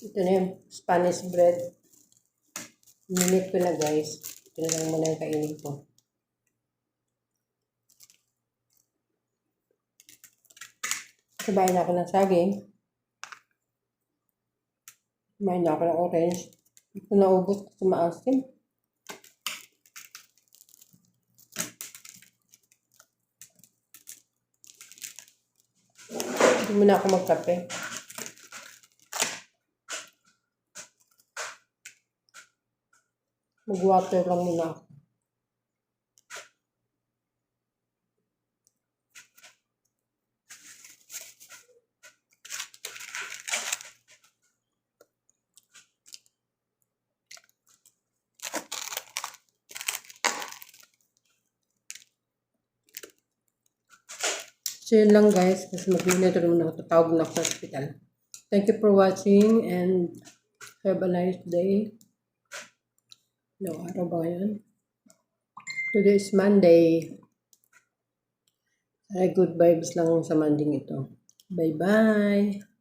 Ito na yung Spanish bread. Minute ko na guys. Ito na lang muna yung kainin ko. Sabayan ako ng saging. Kumain na ako ng orange. Ito naubos kasi maasim. Hindi muna ako magkape. Mag-water lang muna ako. So yun lang guys, kasi mag-minute rin muna ako, tatawag na ako sa hospital. Thank you for watching and have a nice day. No, araw ba yan? Today is Monday. Ay, good vibes lang sa Monday ito. Bye-bye!